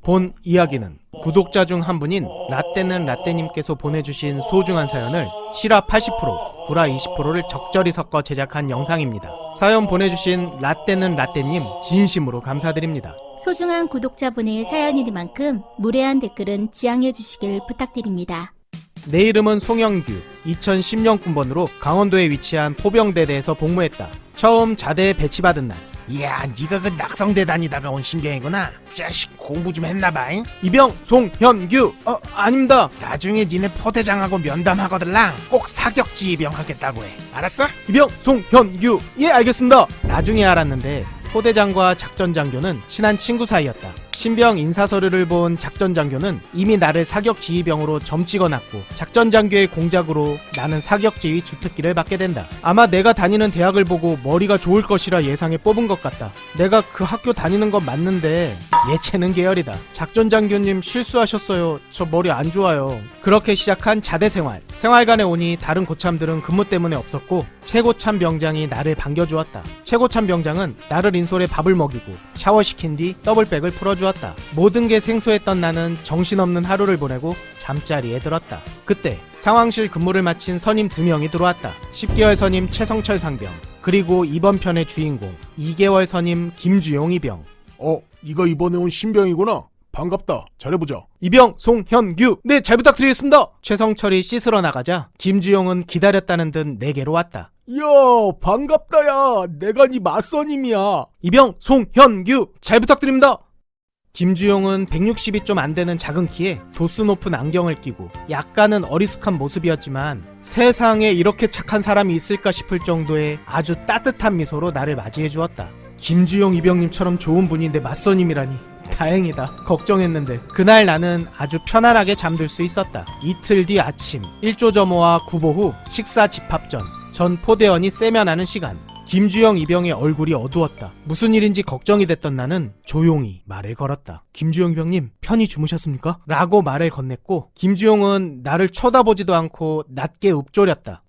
본 이야기는 구독자 중 한 분인 라떼는 라떼님께서 보내주신 소중한 사연을 실화 80%, 구라 20%를 적절히 섞어 제작한 영상입니다. 사연 보내주신 라떼는 라떼님 진심으로 감사드립니다. 소중한 구독자분의 사연이니만큼 무례한 댓글은 지양해 주시길 부탁드립니다. 내 이름은 송영규, 2010년 군번으로 강원도에 위치한 포병대대에서 복무했다. 처음 자대에 배치받은 날, 이야, 니가 그 낙성대 다니다가 온 신병이구나. 자식 공부 좀 했나봐. 잉? 이병 송현규. 아닙니다. 나중에 니네 포대장하고 면담하거들랑 꼭 사격지휘병 하겠다고 해. 알았어? 이병 송현규. 예, 알겠습니다. 나중에 알았는데 포대장과 작전장교는 친한 친구 사이였다. 신병 인사서류를 본 작전장교는 이미 나를 사격지휘병으로 점 찍어놨고, 작전장교의 공작으로 나는 사격지휘 주특기를 받게 된다. 아마 내가 다니는 대학을 보고 머리가 좋을 것이라 예상해 뽑은 것 같다. 내가 그 학교 다니는 건 맞는데 예체능 계열이다. 작전장교님 실수하셨어요. 저 머리 안 좋아요. 그렇게 시작한 자대 생활. 생활관에 오니 다른 고참들은 근무 때문에 없었고 최고참 병장이 나를 반겨주었다. 최고참 병장은 나를 인솔에 밥을 먹이고 샤워시킨 뒤 더블백을 풀어주었다. 모든 게 생소했던 나는 정신없는 하루를 보내고 잠자리에 들었다. 그때 상황실 근무를 마친 선임 2명이 들어왔다. 10개월 선임 최성철 상병, 그리고 이번 편의 주인공 2개월 선임 김주용 이병. 이거 이번에 온 신병이구나. 반갑다. 잘해보자. 이병 송현규. 네, 잘 부탁드리겠습니다. 최성철이 씻으러 나가자 김주용은 기다렸다는 듯 내게로 왔다. 이야, 반갑다. 야, 내가 네 맞선임이야. 이병 송현규, 잘 부탁드립니다. 김주용은 160이 좀 안 되는 작은 키에 도수 높은 안경을 끼고 약간은 어리숙한 모습이었지만 세상에 이렇게 착한 사람이 있을까 싶을 정도의 아주 따뜻한 미소로 나를 맞이해 주었다. 김주용 이병님처럼 좋은 분이 내 맞선임이라니 다행이다. 걱정했는데 그날 나는 아주 편안하게 잠들 수 있었다. 이틀 뒤 아침, 1조 점호와 구보 후 식사 집합 전 포대원이 세면하는 시간. 김주영 이병의 얼굴이 어두웠다. 무슨 일인지 걱정이 됐던 나는 조용히 말을 걸었다. 김주영 이병님, 편히 주무셨습니까? 라고 말을 건넸고 김주용은 나를 쳐다보지도 않고 낮게 읊조렸다.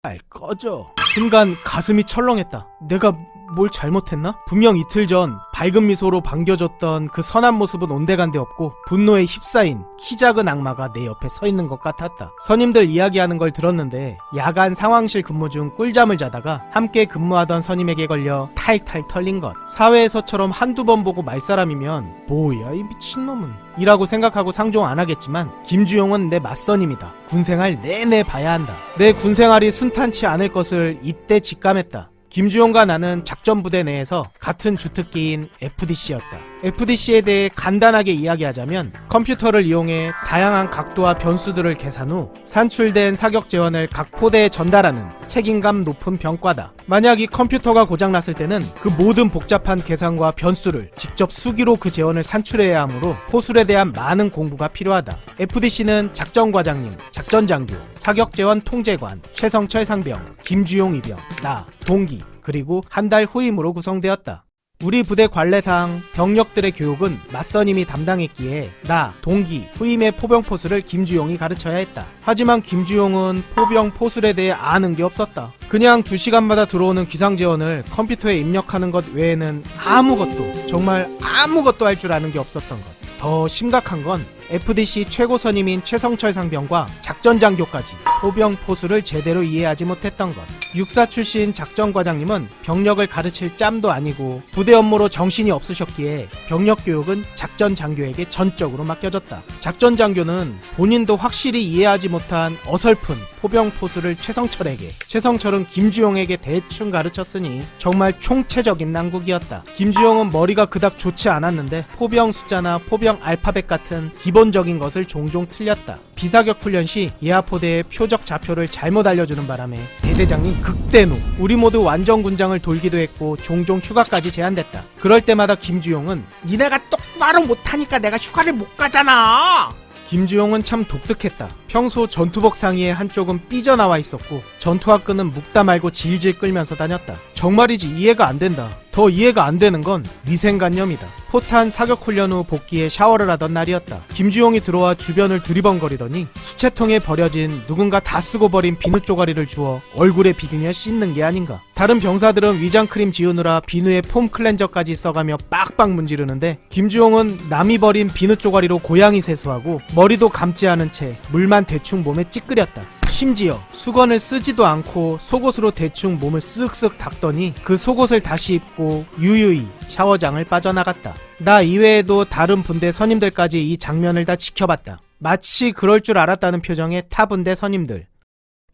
알 꺼져. 순간 가슴이 철렁했다. 내가 뭘 잘못했나? 분명 이틀 전 밝은 미소로 반겨줬던 그 선한 모습은 온데간데 없고 분노에 휩싸인 키 작은 악마가 내 옆에 서 있는 것 같았다. 선임들 이야기하는 걸 들었는데 야간 상황실 근무 중 꿀잠을 자다가 함께 근무하던 선임에게 걸려 탈탈 털린 것. 사회에서처럼 한두 번 보고 말 사람이면 뭐야 이 미친놈은 이라고 생각하고 상종 안 하겠지만 김주용은 내 맞선임이다. 군생활 내내 봐야 한다. 내 군생활이 순탄치 않을 것을 이때 직감했다. 김주용과 나는 작전부대 내에서 같은 주특기인 FDC였다. FDC에 대해 간단하게 이야기하자면 컴퓨터를 이용해 다양한 각도와 변수들을 계산 후 산출된 사격 재원을 각 포대에 전달하는 책임감 높은 병과다. 만약 이 컴퓨터가 고장났을 때는 그 모든 복잡한 계산과 변수를 직접 수기로 그 재원을 산출해야 하므로 포술에 대한 많은 공부가 필요하다. FDC는 작전과장님, 작전장교, 사격재원 통제관, 최성철 상병, 김주용 이병, 나, 동기, 그리고 한 달 후임으로 구성되었다. 우리 부대 관례상 병력들의 교육은 맞선임이 담당했기에 나, 동기, 후임의 포병 포술을 김주용이 가르쳐야 했다. 하지만 김주용은 포병 포술에 대해 아는 게 없었다. 그냥 2시간마다 들어오는 기상재원을 컴퓨터에 입력하는 것 외에는 아무것도, 정말 아무것도 할 줄 아는 게 없었던 것. 더 심각한 건 FDC 최고 선임인 최성철 상병과 작전장교까지 포병 포술을 제대로 이해하지 못했던 것. 육사 출신 작전과장님은 병력을 가르칠 짬도 아니고 부대 업무로 정신이 없으셨기에 병력 교육은 작전장교에게 전적으로 맡겨졌다. 작전장교는 본인도 확실히 이해하지 못한 어설픈 포병 포술을 최성철에게, 최성철은 김주용에게 대충 가르쳤으니 정말 총체적인 난국이었다. 김주용은 머리가 그닥 좋지 않았는데 포병 숫자나 포병 알파벳 같은 기본적인 것을 종종 틀렸다. 비사격 훈련 시 예하포대의 표적 좌표를 잘못 알려주는 바람에 대대장님 극대노. 우리 모두 완전 군장을 돌기도 했고 종종 휴가까지 제한됐다. 그럴 때마다 김주용은 니네가 똑바로 못하니까 내가 휴가를 못 가잖아. 김주용은 참 독특했다. 평소 전투복 상의의 한쪽은 삐져나와 있었고 전투화 끈은 묶다 말고 질질 끌면서 다녔다. 정말이지 이해가 안 된다. 더 이해가 안 되는 건 위생관념이다. 포탄 사격 훈련 후 복귀에 샤워를 하던 날이었다. 김주용이 들어와 주변을 두리번거리더니 수채통에 버려진 누군가 다 쓰고 버린 비누 쪼가리를 주워 얼굴에 비비며 씻는 게 아닌가. 다른 병사들은 위장크림 지우느라 비누에 폼 클렌저까지 써가며 빡빡 문지르는데 김주용은 남이 버린 비누 쪼가리로 고양이 세수하고 머리도 감지 않은 채 물만 대충 몸에 찌끄렸다. 심지어 수건을 쓰지도 않고 속옷으로 대충 몸을 쓱쓱 닦더니 그 속옷을 다시 입고 유유히 샤워장을 빠져나갔다. 나 이외에도 다른 분대 선임들까지 이 장면을 다 지켜봤다. 마치 그럴 줄 알았다는 표정의 타 분대 선임들.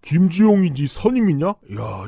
김주용이 네 선임이냐? 야,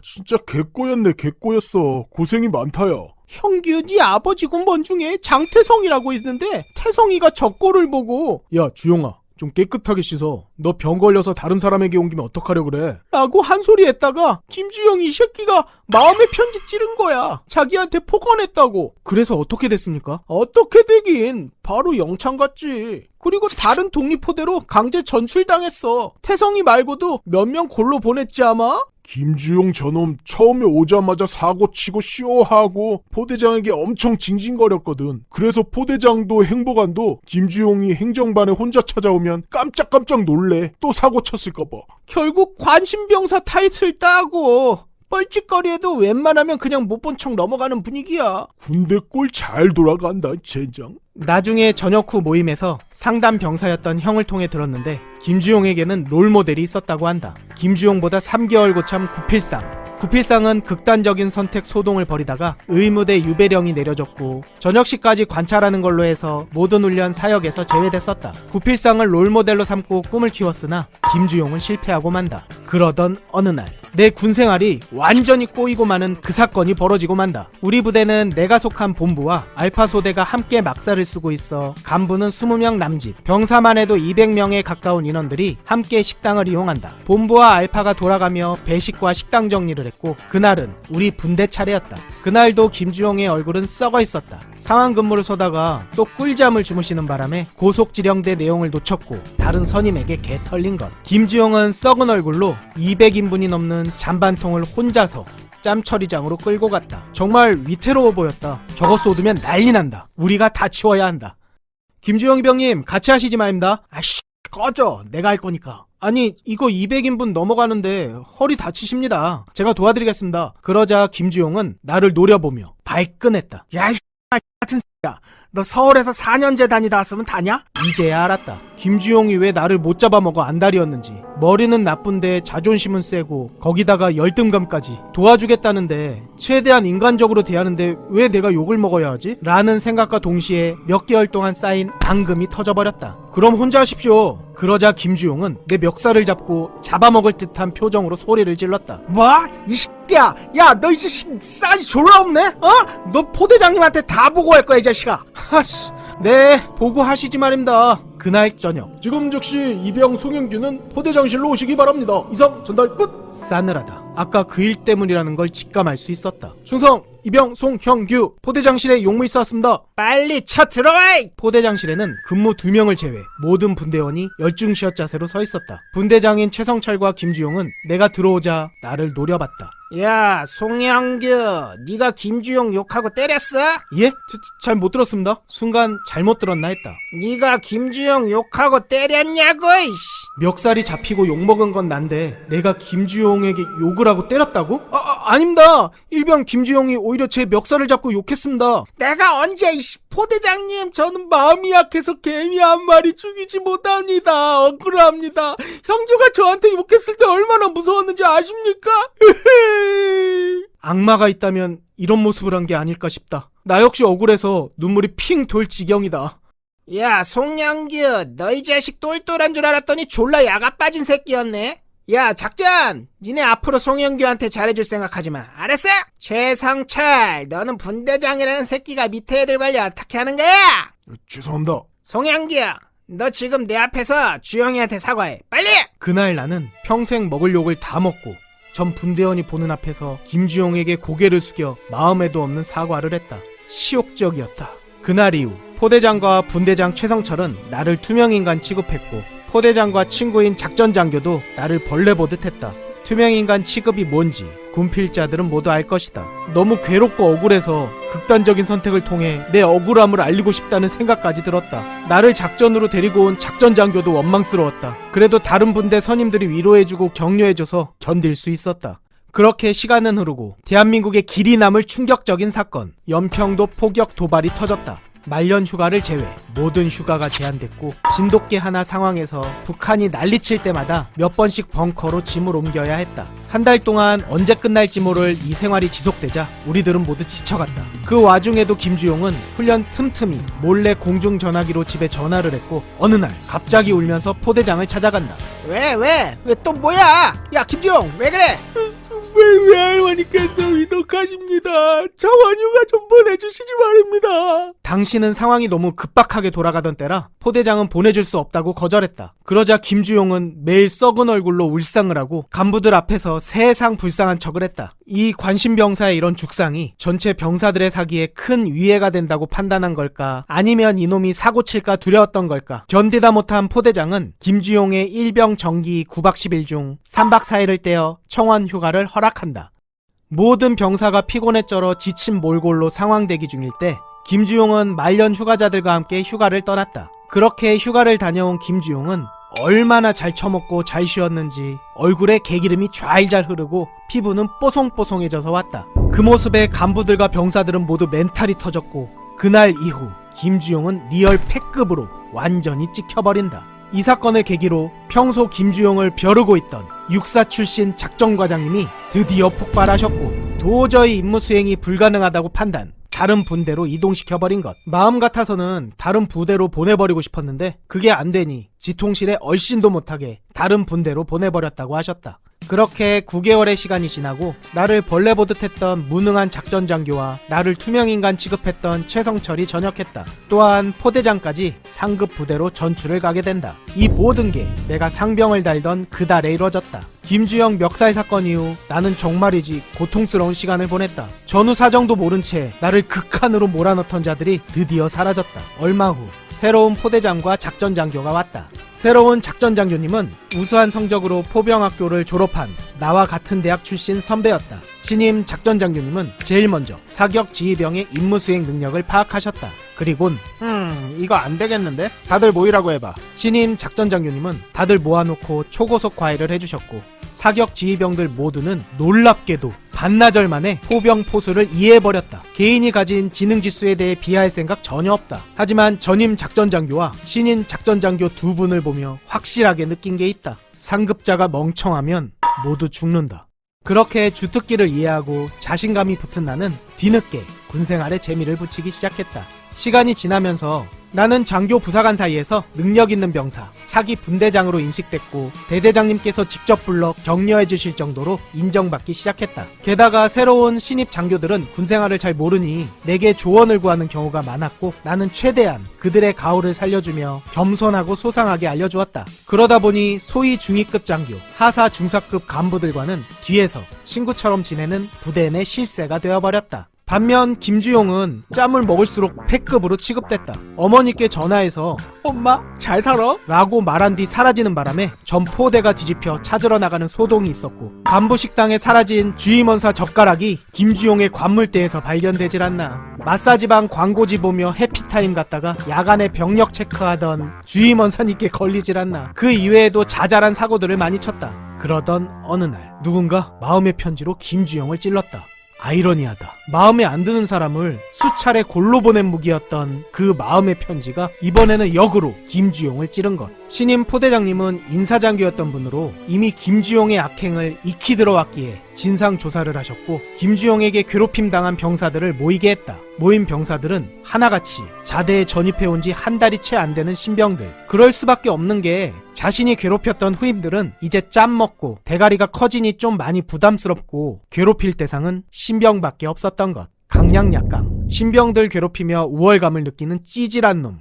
진짜 개꼬였네, 개꼬였어. 고생이 많다야. 형규 네 아버지 군번 중에 장태성이라고 있는데 태성이가 저 꼴을 보고 야, 주용아. 좀 깨끗하게 씻어. 너 병 걸려서 다른 사람에게 옮기면 어떡하려 그래? 라고 한 소리 했다가 김주영이 이 새끼가 마음의 편지 찌른 거야. 자기한테 폭언했다고. 그래서 어떻게 됐습니까? 어떻게 되긴 바로 영창 갔지. 그리고 다른 독립포대로 강제 전출당했어. 태성이 말고도 몇 명 골로 보냈지 아마? 김주용 저놈 처음에 오자마자 사고치고 쇼하고 포대장에게 엄청 징징거렸거든. 그래서 포대장도 행보관도 김주용이 행정반에 혼자 찾아오면 깜짝깜짝 놀래. 또 사고 쳤을까봐. 결국 관심병사 타이틀 따고 뻘짓거리에도 웬만하면 그냥 못 본 척 넘어가는 분위기야. 군대 꼴 잘 돌아간다, 젠장. 나중에 저녁 후 모임에서 상담 병사였던 형을 통해 들었는데 김주용에게는 롤모델이 있었다고 한다. 김주용보다 3개월 고참 구필상. 구필상은 극단적인 선택 소동을 벌이다가 의무대 유배령이 내려졌고 저녁시까지 관찰하는 걸로 해서 모든 훈련 사역에서 제외됐었다. 구필상을 롤모델로 삼고 꿈을 키웠으나 김주용은 실패하고 만다. 그러던 어느 날 내 군생활이 완전히 꼬이고 마는 그 사건이 벌어지고 만다. 우리 부대는 내가 속한 본부와 알파 소대가 함께 막사를 쓰고 있어 간부는 20명 남짓, 병사만 해도 200명에 가까운 인원들이 함께 식당을 이용한다. 본부와 알파가 돌아가며 배식과 식당 정리를 했고 그날은 우리 분대 차례였다. 그날도 김주용의 얼굴은 썩어 있었다. 상황 근무를 쏘다가 또 꿀잠을 주무시는 바람에 고속지령대 내용을 놓쳤고 다른 선임에게 개 털린 것. 김주용은 썩은 얼굴로 200인분이 넘는 잔반통을 혼자서 짬처리장으로 끌고 갔다. 정말 위태로워 보였다. 저거 쏟으면 난리 난다. 우리가 다 치워야 한다. 김주영 병님 같이 하시지 말입니다. 아씨 꺼져. 내가 할 거니까. 아니 이거 200인분 넘어가는데 허리 다치십니다. 제가 도와드리겠습니다. 그러자 김주용은 나를 노려보며 발끈했다. 야 이 같은 새끼야. 너 서울에서 4년제 다니다 왔으면 다냐? 이제야 알았다. 김주용이 왜 나를 못 잡아먹어 안달이었는지. 머리는 나쁜데 자존심은 세고 거기다가 열등감까지. 도와주겠다는데 최대한 인간적으로 대하는데 왜 내가 욕을 먹어야 하지? 라는 생각과 동시에 몇 개월 동안 쌓인 앙금이 터져버렸다. 그럼 혼자 하십시오. 그러자 김주용은 내 멱살을 잡고 잡아먹을 듯한 표정으로 소리를 질렀다. 뭐? 이 새끼야. 야 너 이제 싸가지 졸라 없네? 어? 너 포대장님한테 다 보고할 거야 이 자식아. 하씨. 네 보고하시지 말입니다. 그날 저녁 지금 즉시 이병 송영규는 포대장실로 오시기 바랍니다. 이상 전달 끝. 싸늘하다. 아까 그 일 때문이라는 걸 직감할 수 있었다. 충성 이병 송형규 포대장실에 용무 있어왔습니다. 빨리 쳐 들어와! 포대장실에는 근무 2명을 제외 모든 분대원이 열중시어 자세로 서 있었다. 분대장인 최성철과 김주용은 내가 들어오자 나를 노려봤다. 야 송영규 네가 김주용 욕하고 때렸어? 예? 잘 못 들었습니다. 순간 잘못 들었나 했다. 네가 김주용 욕하고 때렸냐고 이씨. 멱살이 잡히고 욕먹은 건 난데 내가 김주용에게 욕을 하고 때렸다고? 아닙니다. 일병 김주용이 오히려 제 멱살을 잡고 욕했습니다. 내가 언제 이씨. 포대장님 저는 마음이 약해서 개미 한 마리 죽이지 못합니다. 억울합니다. 형규가 저한테 욕했을 때 얼마나 무서웠는지 아십니까? 악마가 있다면 이런 모습을 한 게 아닐까 싶다. 나 역시 억울해서 눈물이 핑 돌 지경이다. 야 송영규 너 이 자식 똘똘한 줄 알았더니 졸라 야가 빠진 새끼였네. 야 작전! 니네 앞으로 송영규한테 잘해줄 생각하지마. 알았어? 최상철 너는 분대장이라는 새끼가 밑에 애들 관리 어떻게 하는 거야? 죄송합니다. 송영규 너 지금 내 앞에서 주영이한테 사과해. 빨리! 그날 나는 평생 먹을 욕을 다 먹고 전 분대원이 보는 앞에서 김주용에게 고개를 숙여 마음에도 없는 사과를 했다. 치욕적이었다. 그날 이후 포대장과 분대장 최성철은 나를 투명인간 취급했고 포대장과 친구인 작전장교도 나를 벌레 보듯 했다. 투명인간 취급이 뭔지 군필자들은 모두 알 것이다. 너무 괴롭고 억울해서 극단적인 선택을 통해 내 억울함을 알리고 싶다는 생각까지 들었다. 나를 작전으로 데리고 온 작전 장교도 원망스러웠다. 그래도 다른 분대 선임들이 위로해주고 격려해줘서 견딜 수 있었다. 그렇게 시간은 흐르고 대한민국의 길이 남을 충격적인 사건, 연평도 포격 도발이 터졌다. 말년 휴가를 제외 모든 휴가가 제한됐고 진돗개 하나 상황에서 북한이 난리칠 때마다 몇 번씩 벙커로 짐을 옮겨야 했다. 한 달 동안 언제 끝날지 모를 이 생활이 지속되자 우리들은 모두 지쳐갔다. 그 와중에도 김주용은 훈련 틈틈이 몰래 공중전화기로 집에 전화를 했고 어느 날 갑자기 울면서 포대장을 찾아간다. 왜 또 뭐야? 야 김주용 왜 그래? 외할머니께서 위독하십니다. 저 원휴가 좀 보내주시지 말입니다. 당신은 상황이 너무 급박하게 돌아가던 때라 포대장은 보내줄 수 없다고 거절했다. 그러자 김주용은 매일 썩은 얼굴로 울상을 하고 간부들 앞에서 세상 불쌍한 척을 했다. 이 관심병사의 이런 죽상이 전체 병사들의 사기에 큰 위해가 된다고 판단한 걸까? 아니면 이놈이 사고칠까 두려웠던 걸까? 견디다 못한 포대장은 김주용의 일병 정기 9박 10일 중 3박 4일을 떼어 청원 휴가를 허락한다. 모든 병사가 피곤에 쩔어 지친 몰골로 상황 대기 중일 때 김주용은 말년 휴가자들과 함께 휴가를 떠났다. 그렇게 휴가를 다녀온 김주용은 얼마나 잘 처먹고 잘 쉬었는지 얼굴에 개기름이 좔좔 흐르고 피부는 뽀송뽀송해져서 왔다. 그 모습에 간부들과 병사들은 모두 멘탈이 터졌고 그날 이후 김주용은 리얼 패급으로 완전히 찍혀버린다. 이 사건을 계기로 평소 김주용을 벼르고 있던 육사 출신 작전과장님이 드디어 폭발하셨고 도저히 임무 수행이 불가능하다고 판단, 다른 분대로 이동시켜버린 것. 마음 같아서는 다른 부대로 보내버리고 싶었는데 그게 안 되니 지통실에 얼씬도 못하게 다른 분대로 보내버렸다고 하셨다. 그렇게 9개월의 시간이 지나고 나를 벌레 보듯 했던 무능한 작전 장교와 나를 투명인간 취급했던 최성철이 전역했다. 또한 포대장까지 상급 부대로 전출을 가게 된다. 이 모든 게 내가 상병을 달던 그 달에 이뤄졌다. 김주영 멱살 사건 이후 나는 정말이지 고통스러운 시간을 보냈다. 전후 사정도 모른 채 나를 극한으로 몰아넣던 자들이 드디어 사라졌다. 얼마 후 새로운 포대장과 작전 장교가 왔다. 새로운 작전 장교님은 우수한 성적으로 포병학교를 졸업한 나와 같은 대학 출신 선배였다. 신임 작전 장교님은 제일 먼저 사격 지휘병의 임무 수행 능력을 파악하셨다. 그리곤 이거 안 되겠는데? 다들 모이라고 해봐. 신임 작전 장교님은 다들 모아놓고 초고속 과외를 해주셨고 사격 지휘병들 모두는 놀랍게도 반나절 만에 포병 포수를 이해해버렸다. 개인이 가진 지능지수에 대해 비하할 생각 전혀 없다. 하지만 전임 작전장교와 신임 작전장교 두 분을 보며 확실하게 느낀 게 있다. 상급자가 멍청하면 모두 죽는다. 그렇게 주특기를 이해하고 자신감이 붙은 나는 뒤늦게 군생활에 재미를 붙이기 시작했다. 시간이 지나면서 나는 장교 부사관 사이에서 능력 있는 병사, 차기 분대장으로 인식됐고 대대장님께서 직접 불러 격려해 주실 정도로 인정받기 시작했다. 게다가 새로운 신입 장교들은 군생활을 잘 모르니 내게 조언을 구하는 경우가 많았고 나는 최대한 그들의 가오를 살려주며 겸손하고 소상하게 알려주었다. 그러다 보니 소위 중위급 장교, 하사 중사급 간부들과는 뒤에서 친구처럼 지내는 부대 내 실세가 되어버렸다. 반면 김주용은 짬을 먹을수록 패급으로 취급됐다. 어머니께 전화해서 엄마 잘 살아? 라고 말한 뒤 사라지는 바람에 전포대가 뒤집혀 찾으러 나가는 소동이 있었고 간부 식당에 사라진 주임원사 젓가락이 김주용의 관물대에서 발견되질 않나. 마사지방 광고지 보며 해피타임 갔다가 야간에 병력 체크하던 주임원사님께 걸리질 않나. 그 이외에도 자잘한 사고들을 많이 쳤다. 그러던 어느 날 누군가 마음의 편지로 김주용을 찔렀다. 아이러니하다. 마음에 안 드는 사람을 수차례 골로 보낸 무기였던 그 마음의 편지가 이번에는 역으로 김주용을 찌른 것. 신임 포대장님은 인사장교였던 분으로 이미 김주용의 악행을 익히 들어왔기에 진상조사를 하셨고 김주용에게 괴롭힘 당한 병사들을 모이게 했다. 모인 병사들은 하나같이 자대에 전입해온 지 한 달이 채 안 되는 신병들. 그럴 수밖에 없는 게 자신이 괴롭혔던 후임들은 이제 짬 먹고 대가리가 커지니 좀 많이 부담스럽고 괴롭힐 대상은 신병밖에 없었던 것. 강약약강. 신병들 괴롭히며 우월감을 느끼는 찌질한 놈.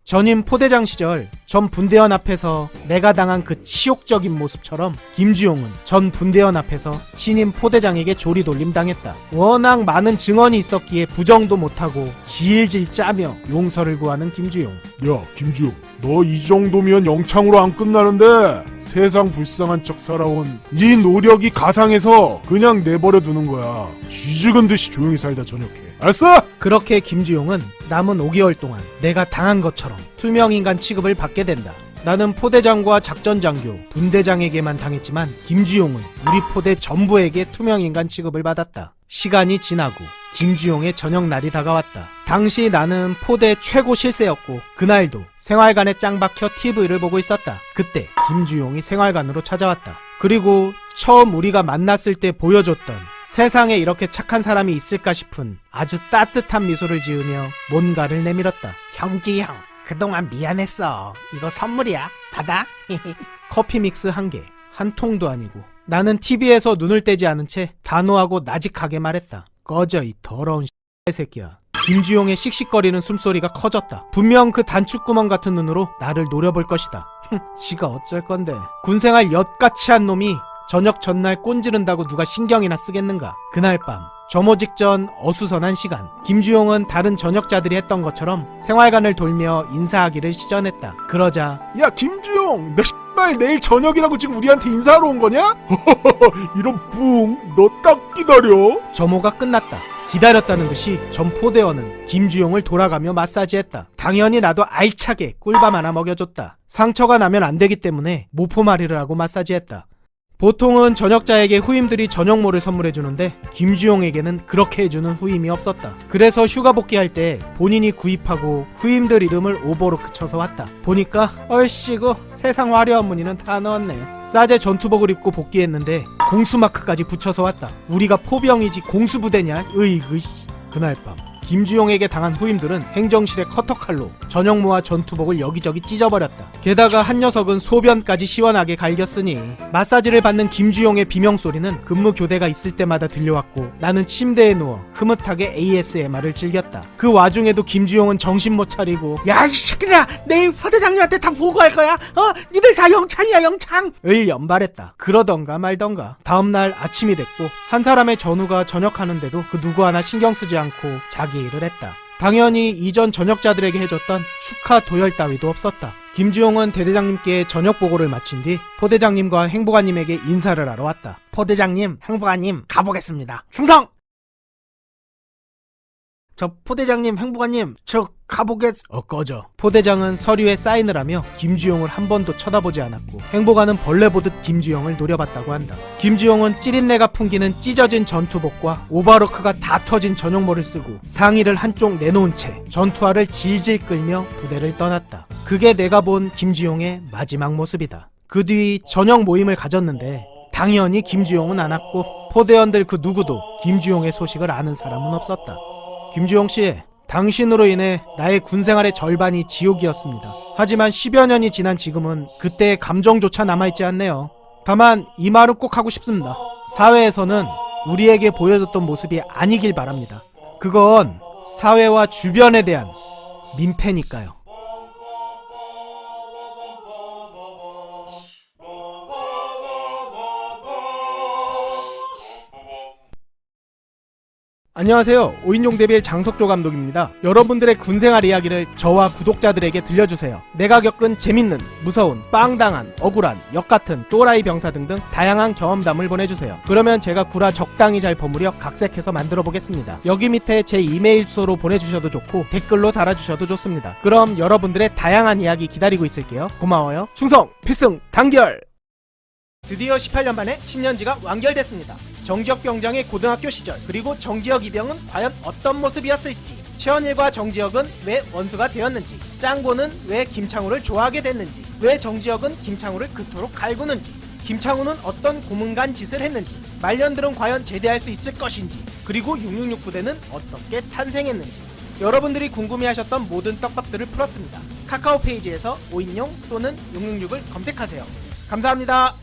전임 포대장 시절 전 분대원 앞에서 내가 당한 그 치욕적인 모습처럼 김주용은 전 분대원 앞에서 신임 포대장에게 조리돌림 당했다. 워낙 많은 증언이 있었기에 부정도 못하고 질질 짜며 용서를 구하는 김주용. 야, 김주용, 너 이 정도면 영창으로 안 끝나는데 세상 불쌍한 척 살아온 네 노력이 가상해서 그냥 내버려 두는 거야. 쥐죽은 듯이 조용히 살다 전역해. 알았어? 그렇게 김주용은 남은 5개월 동안 내가 당한 것처럼 투명인간 취급을 받게 된다. 나는 포대장과 작전장교, 분대장에게만 당했지만 김주용은 우리 포대 전부에게 투명인간 취급을 받았다. 시간이 지나고 김주용의 저녁날이 다가왔다. 당시 나는 포대 최고 실세였고 그날도 생활관에 짱 박혀 TV를 보고 있었다. 그때 김주용이 생활관으로 찾아왔다. 그리고 처음 우리가 만났을 때 보여줬던 세상에 이렇게 착한 사람이 있을까 싶은 아주 따뜻한 미소를 지으며 뭔가를 내밀었다. 형기 형, 그동안 미안했어. 이거 선물이야. 받아. 커피 믹스 1개, 한 통도 아니고. 나는 TV에서 눈을 떼지 않은 채 단호하고 나직하게 말했다. 꺼져 이 더러운 새끼야. 김주용의 씩씩거리는 숨소리가 커졌다. 분명 그 단축구멍 같은 눈으로 나를 노려볼 것이다. 지가 어쩔 건데. 군생활 엿같이 한 놈이 저녁 전날 꼰지른다고 누가 신경이나 쓰겠는가. 그날 밤 점호 직전 어수선한 시간, 김주용은 다른 전역자들이 했던 것처럼 생활관을 돌며 인사하기를 시전했다. 그러자 야, 김주용, 너 씨발 내일 저녁이라고 지금 우리한테 인사하러 온 거냐? 이런 뿡, 너 딱 기다려. 점호가 끝났다. 기다렸다는 듯이 전 포대원은 김주용을 돌아가며 마사지했다. 당연히 나도 알차게 꿀밤 하나 먹여줬다. 상처가 나면 안 되기 때문에 모포마리를 하고 마사지했다. 보통은 전역자에게 후임들이 저녁모를 선물해주는데 김주용에게는 그렇게 해주는 후임이 없었다. 그래서 휴가 복귀할 때 본인이 구입하고 후임들 이름을 오버로크 쳐서 왔다. 보니까 얼씨구 세상 화려한 무늬는 다 넣었네. 싸제 전투복을 입고 복귀했는데 공수마크까지 붙여서 왔다. 우리가 포병이지 공수부대냐? 으이그씨. 그날 밤 김주용에게 당한 후임들은 행정실의 커터칼로 전역모와 전투복을 여기저기 찢어버렸다. 게다가 한 녀석은 소변까지 시원하게 갈겼으니 마사지를 받는 김주용의 비명소리는 근무 교대가 있을 때마다 들려왔고 나는 침대에 누워 흐뭇하게 ASMR을 즐겼다. 그 와중에도 김주용은 정신 못 차리고 야 이 새끼들아, 내일 포대장님한테 다 보고할 거야. 니들 다 영창이야 영창 을 연발했다. 그러던가 말던가. 다음날 아침이 됐고 한 사람의 전우가 전역하는데도 그 누구 하나 신경 쓰지 않고 자기 일을 했다. 당연히 이전 전역자들에게 해줬던 축하 도열 따위도 없었다. 김주용은 대대장님께 저녁 보고를 마친 뒤 포대장님과 행보관님에게 인사를 하러 왔다. 포대장님, 행보관님 가보겠습니다. 충성! 저 포대장님, 행보관님, 저 꺼져. 포대장은 서류에 사인을 하며 김주용을 한 번도 쳐다보지 않았고 행보관은 벌레 보듯 김주용을 노려봤다고 한다. 김주용은 찌린내가 풍기는 찢어진 전투복과 오버로크가 다 터진 전용모를 쓰고 상의를 한쪽 내놓은 채 전투화를 질질 끌며 부대를 떠났다. 그게 내가 본 김주용의 마지막 모습이다. 그 뒤 저녁 모임을 가졌는데 당연히 김주용은 안 왔고 포대원들 그 누구도 김주용의 소식을 아는 사람은 없었다. 김주용씨, 당신으로 인해 나의 군생활의 절반이 지옥이었습니다. 하지만 10여 년이 지난 지금은 그때의 감정조차 남아있지 않네요. 다만 이 말은 꼭 하고 싶습니다. 사회에서는 우리에게 보여줬던 모습이 아니길 바랍니다. 그건 사회와 주변에 대한 민폐니까요. 안녕하세요. 5인용 데빌 장석조 감독입니다. 여러분들의 군생활 이야기를 저와 구독자들에게 들려주세요. 내가 겪은 재밌는, 무서운, 빵당한, 억울한, 역같은, 또라이 병사 등등 다양한 경험담을 보내주세요. 그러면 제가 구라 적당히 잘 버무려 각색해서 만들어 보겠습니다. 여기 밑에 제 이메일 주소로 보내주셔도 좋고 댓글로 달아주셔도 좋습니다. 그럼 여러분들의 다양한 이야기 기다리고 있을게요. 고마워요. 충성, 필승, 단결! 드디어 18년 만에 10년지가 완결됐습니다. 정지혁 병장의 고등학교 시절, 그리고 정지혁 이병은 과연 어떤 모습이었을지, 최원일과 정지혁은 왜 원수가 되었는지, 짱고는 왜 김창호를 좋아하게 됐는지, 왜 정지혁은 김창호를 그토록 갈구는지, 김창호는 어떤 고문간 짓을 했는지, 말년들은 과연 제대할 수 있을 것인지, 그리고 666 부대는 어떻게 탄생했는지, 여러분들이 궁금해하셨던 모든 떡밥들을 풀었습니다. 카카오 페이지에서 5인용 또는 666을 검색하세요. 감사합니다.